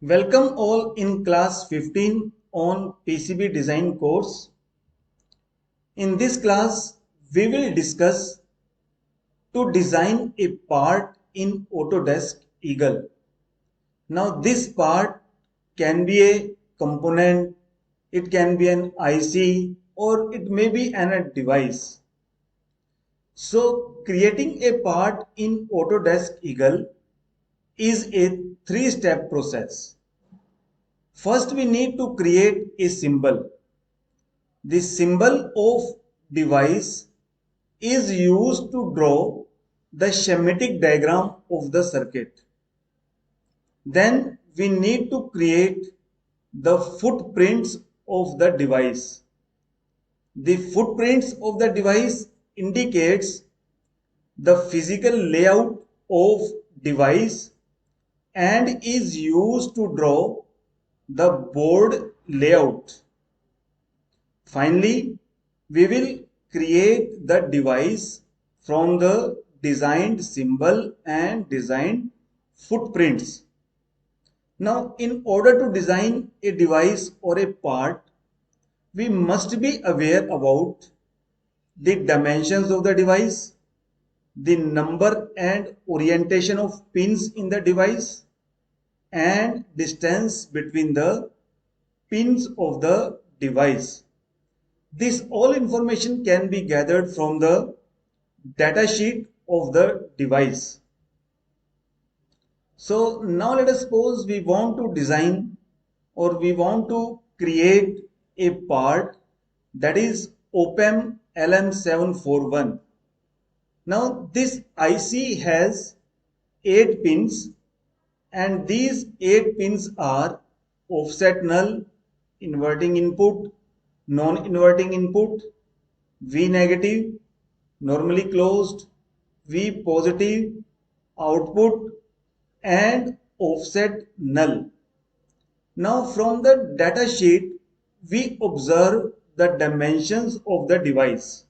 Welcome all in class 15 on PCB design course. In this class, we will discuss to design a part in Autodesk Eagle. Now this part can be a component, it can be an IC or it may be a device. So creating a part in Autodesk Eagle is a three-step process. First, we need to create a symbol. The symbol of device is used to draw the schematic diagram of the circuit. Then we need to create the footprints of the device. The footprints of the device indicates the physical layout of device and is used to draw the board layout. Finally, we will create the device from the designed symbol and designed footprints. Now, in order to design a device or a part, we must be aware about the dimensions of the device, the number and orientation of pins in the device, and distance between the pins of the device. This all information can be gathered from the data sheet of the device. So now let us suppose we want to design or we want to create a part that is OPAM LM741. Now this IC has 8 pins and these 8 pins are offset null, inverting input, non-inverting input, V negative, normally closed, V positive, output and offset null. Now from the data sheet, we observe the dimensions of the device.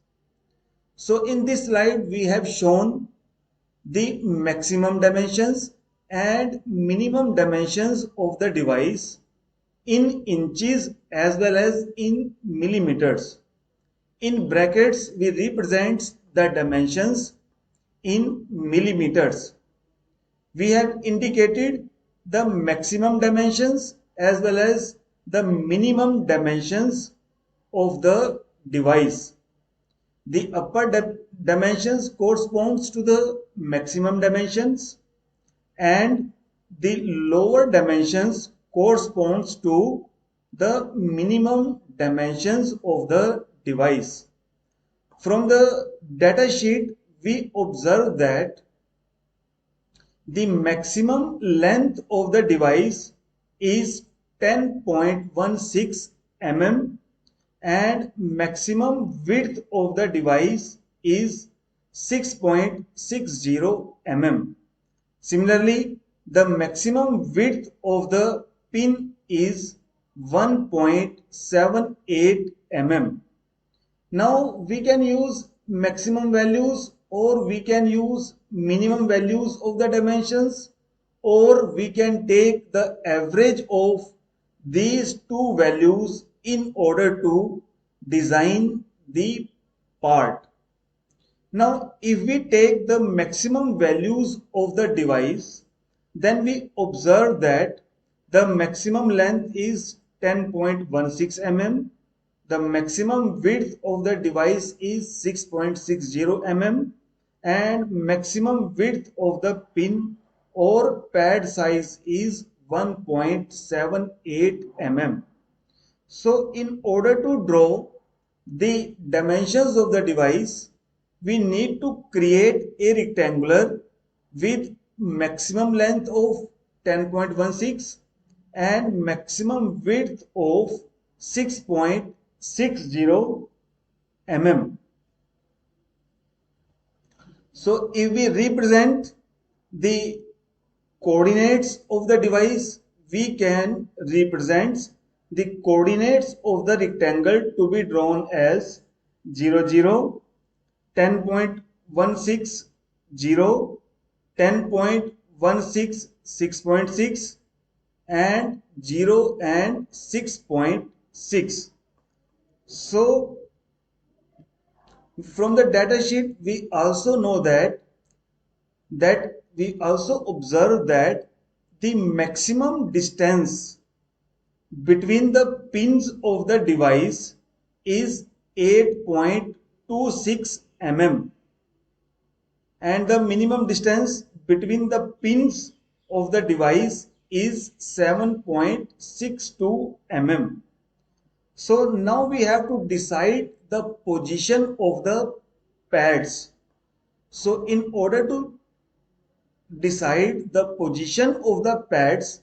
So in this slide, we have shown the maximum dimensions and minimum dimensions of the device in inches as well as in millimeters. In brackets, we represent the dimensions in millimeters. We have indicated the maximum dimensions as well as the minimum dimensions of the device. The upper dimensions corresponds to the maximum dimensions and the lower dimensions corresponds to the minimum dimensions of the device. From the data sheet, we observe that the maximum length of the device is 10.16 mm and maximum width of the device is 6.60 mm. Similarly, the maximum width of the pin is 1.78 mm. Now we can use maximum values or we can use minimum values of the dimensions or we can take the average of these two values in order to design the part. Now if we take the maximum values of the device, then we observe that the maximum length is 10.16 mm. The maximum width of the device is 6.60 mm and maximum width of the pin or pad size is 1.78 mm. So in order to draw the dimensions of the device, we need to create a rectangular with maximum length of 10.16 and maximum width of 6.60 mm. So if we represent the coordinates of the device, we can represent the coordinates of the rectangle to be drawn as 0, 0, 10.16, 0, 10.16, 6.6 and 0 and 6.6. So from the data sheet we also know that we also observe that the maximum distance between the pins of the device is 8.26 mm and the minimum distance between the pins of the device is 7.62 mm. So now we have to decide the position of the pads. So in order to decide the position of the pads,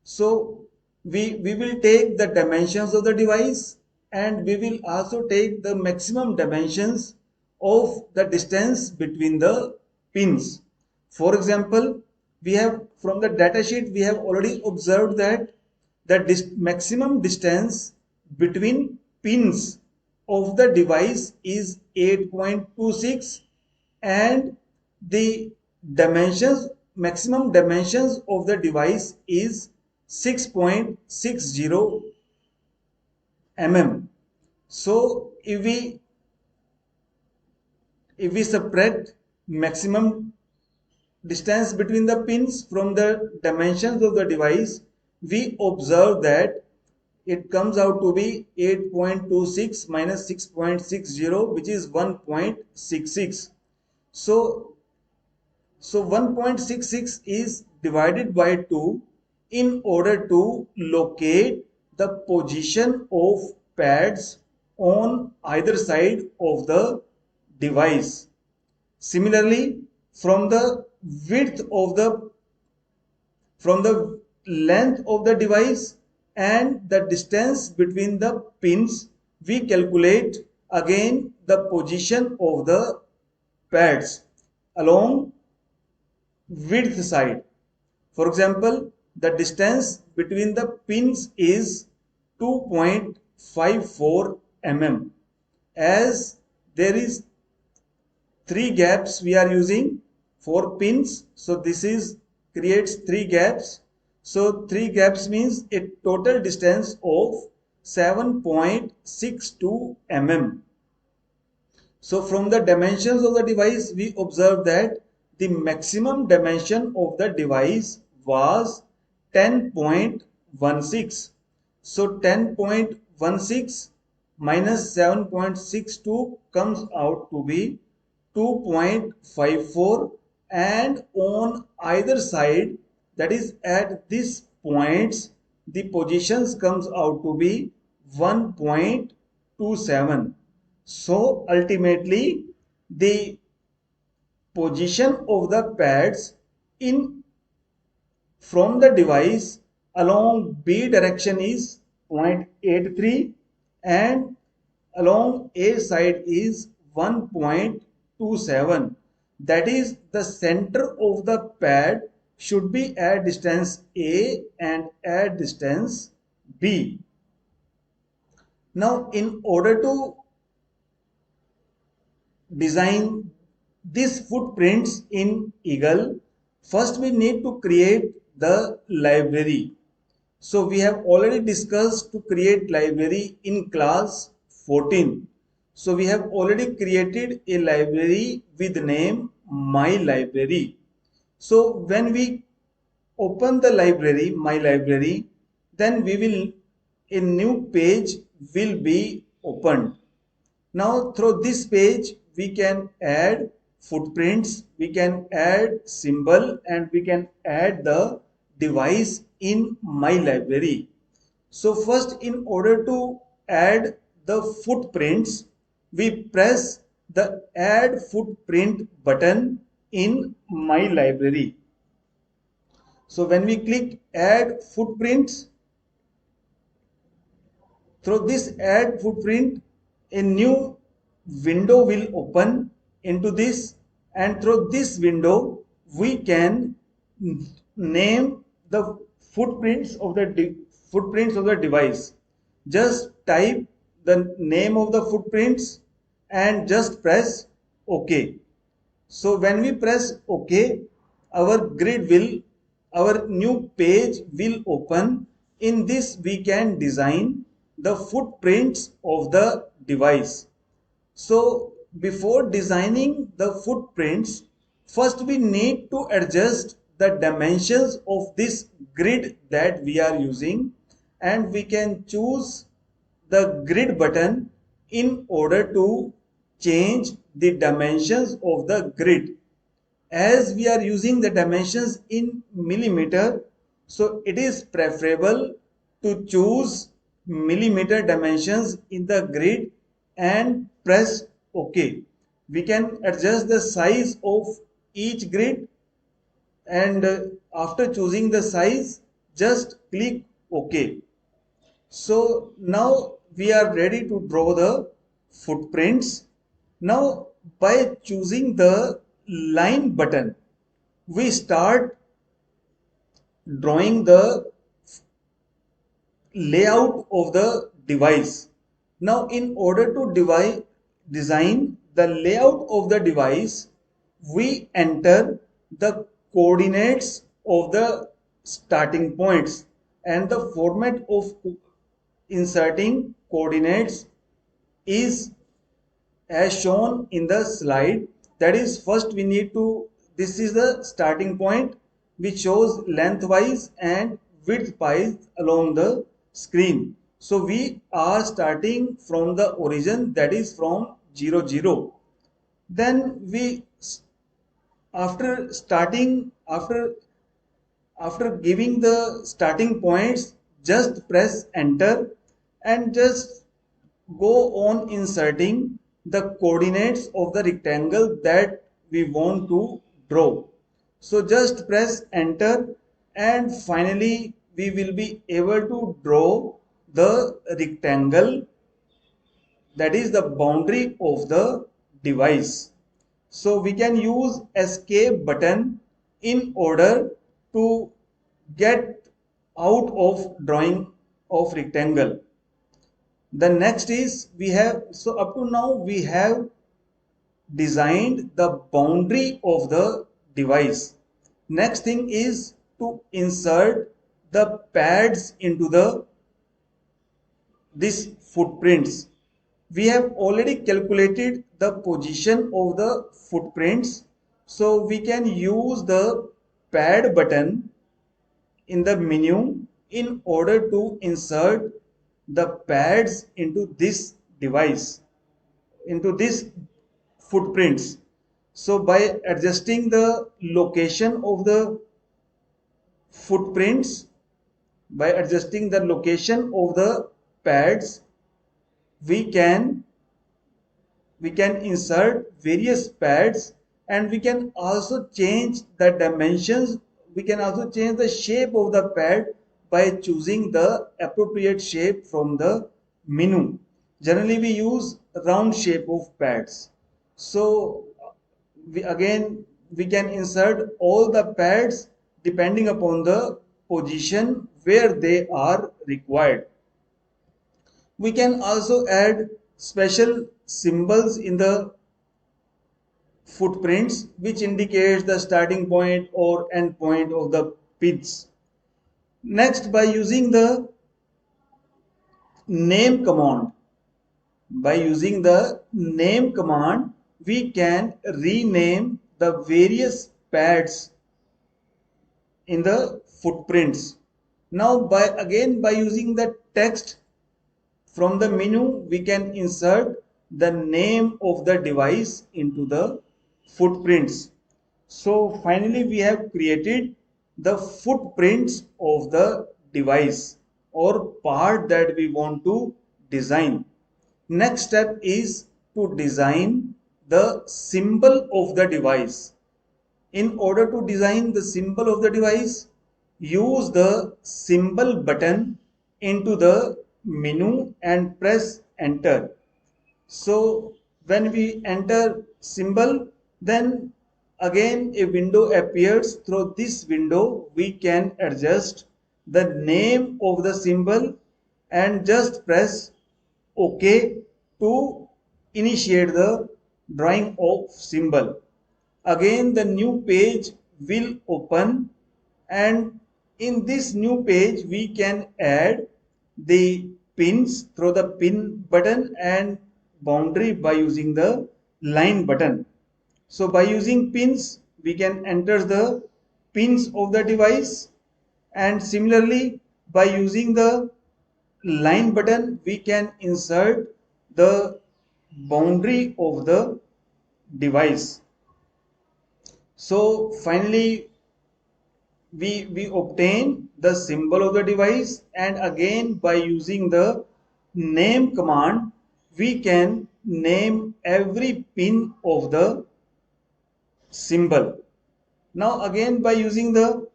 so we will take the dimensions of the device and we will also take the maximum dimensions of the distance between the pins. For example, we have from the data sheet we have already observed that the maximum distance between pins of the device is 8.26 and the dimensions maximum dimensions of the device is 6.60 mm. So if we subtract maximum distance between the pins from the dimensions of the device, we observe that it comes out to be 8.26 minus 6.60, which is 1.66. So 1.66 is divided by 2 in order to locate the position of pads on either side of the device. Similarly, from the width of the from the length of the device and the distance between the pins, we calculate again the position of the pads along width side. For example, the distance between the pins is 2.54 mm. As there is three gaps we are using for pins, so this is creates three gaps. So three gaps means a total distance of 7.62 mm. So from the dimensions of the device, we observe that the maximum dimension of the device was 10.16. So 10.16 minus 7.62 comes out to be 2.54, and on either side, that is at these points, the positions comes out to be 1.27. So ultimately the position of the pads in from the device along B direction is 0.83 and along A side is 1.27. That is, the center of the pad should be at distance A and at distance B. Now in order to design these footprints in Eagle, first we need to create the library. So we have already discussed to create library in class 14. So we have already created a library with name My Library. So when we open the library, My Library, then a new page will be opened. Now through this page we can add footprints, we can add symbol, and we can add the device in My Library. So first, in order to add the footprints, we press the add footprint button in My Library. So when we click add footprints, through this add footprint, a new window will open into this, and through this window we can name the footprints of the device. Just type the name of the footprints and just press OK. So when we press OK, our grid will our new page will open. In this we can design the footprints of the device. So before designing the footprints, first we need to adjust the dimensions of this grid that we are using, and we can choose the grid button in order to change the dimensions of the grid. As we are using the dimensions in millimeter, so it is preferable to choose millimeter dimensions in the grid and press OK. We can adjust the size of each grid, and after choosing the size, just click OK. So now we are ready to draw the footprints. Now by choosing the line button, we start drawing the layout of the device. Now in order to design the layout of the device, we enter the coordinates of the starting points, and the format of inserting coordinates is as shown in the slide. That is, first we need to, this is the starting point which shows lengthwise and widthwise along the screen. So we are starting from the origin, that is from 0 0. Then we, after starting, after giving the starting points, just press enter and just go on inserting the coordinates of the rectangle that we want to draw. So just press enter, and finally we will be able to draw the rectangle, that is the boundary of the device. So we can use escape button in order to get out of drawing of rectangle. The next is we have, so up to now we have designed the boundary of the device. Next thing is to insert the pads into the these footprints. We have already calculated the position of the footprints, so we can use the pad button in the menu in order to insert the pads into this device, into this footprints. So by adjusting the location of the footprints, by adjusting the location of the pads, we can insert various pads, and we can also change the dimensions. We can also change the shape of the pad by choosing the appropriate shape from the menu. Generally we use round shape of pads. So we can insert all the pads depending upon the position where they are required. We can also add special symbols in the footprints which indicates the starting point or end point of the pits. Next, by using the name command, we can rename the various pads in the footprints. Now by using the text from the menu, we can insert the name of the device into the footprints. So finally we have created the footprints of the device or part that we want to design. Next step is to design the symbol of the device. In order to design the symbol of the device, use the symbol button into the menu and press enter. So when we enter symbol, then again a window appears. Through this window we can adjust the name of the symbol and just press OK to initiate the drawing of symbol. Again the new page will open, And in this new page we can add the pins through the pin button and boundary by using the line button. So by using pins we can enter the pins of the device, and similarly by using the line button we can insert the boundary of the device. So finally we obtain the symbol of the device, and again by using the name command we can name every pin of the symbol. Now again by using the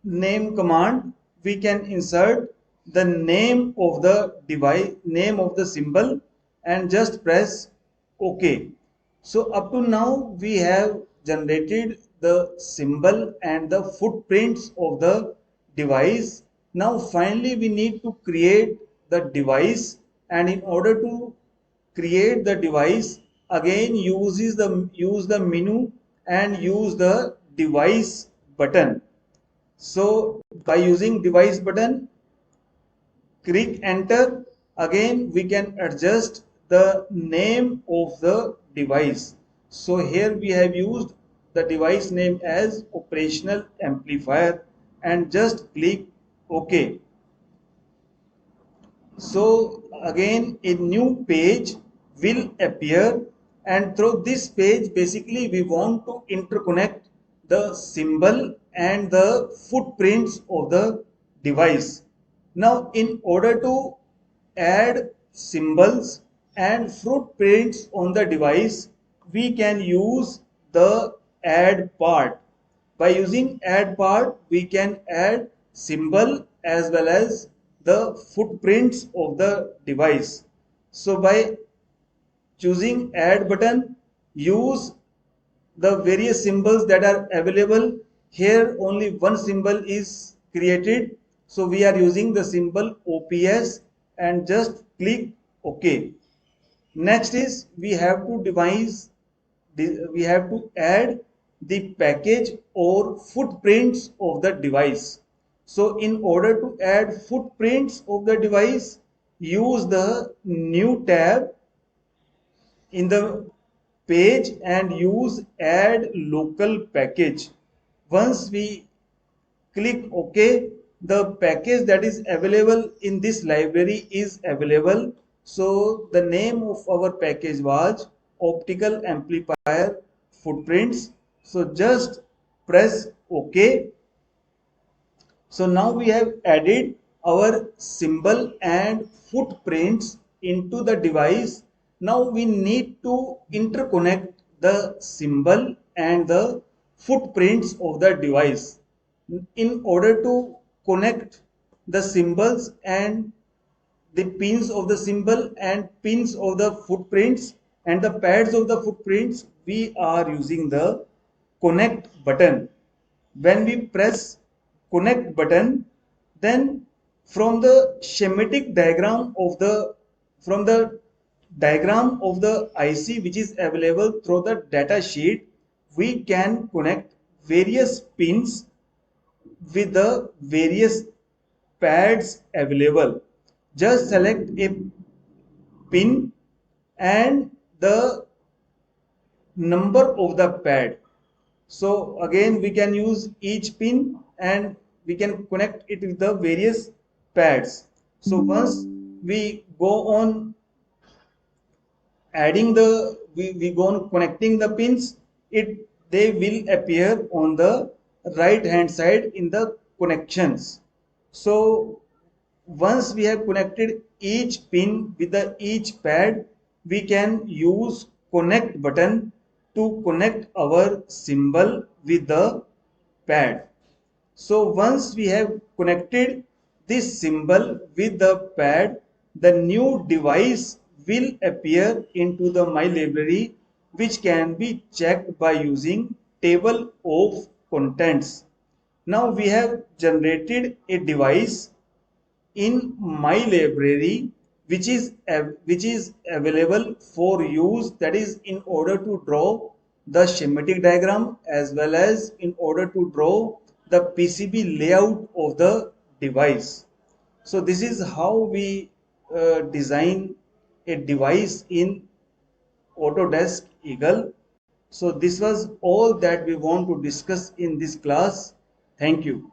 name command we can insert the name of the device, name of the symbol, and just press OK. So up to now we have generated the symbol and the footprints of the device. Now finally we need to create the device, and in order to create the device again use the menu and use the device button. So by using device button, click enter. Again we can adjust the name of the device. So here we have used the device name as operational amplifier, and just click OK. So again a new page will appear, and through this page basically we want to interconnect the symbol and the footprints of the device. Now in order to add symbols and footprints on the device we can use the add part. By using add part we can add symbol as well as the footprints of the device. So by choosing add button, use the various symbols that are available. Here only one symbol is created, so we are using the symbol OPS, and just click OK. Next is we have to we have to add the package or footprints of the device. So in order to add footprints of the device, use the new tab in the page and use add local package. Once we click OK, the package that is available in this library is available. So the name of our package was optical amplifier footprints. So just press OK. So now we have added our symbol and footprints into the device. Now we need to interconnect the symbol and the footprints of the device. In order to connect the symbols and the pins of the symbol and pins of the footprints and the pads of the footprints, we are using the connect button. When we press connect button, then from the schematic diagram of the IC which is available through the data sheet, we can connect various pins with the various pads available. Just select a pin and the number of the pad. So again we can use each pin and we can connect it with the various pads. So once we go on adding we go on connecting the pins, they will appear on the right hand side in the connections. So once we have connected each pin with the each pad, we can use connect button to connect our symbol with the pad. So once we have connected this symbol with the pad, the new device will appear into the My Library, which can be checked by using table of contents. Now we have generated a device in My Library which is available for use, that is in order to draw the schematic diagram as well as in order to draw the PCB layout of the device. So this is how we design a device in Autodesk Eagle. So this was all that we want to discuss in this class. Thank you.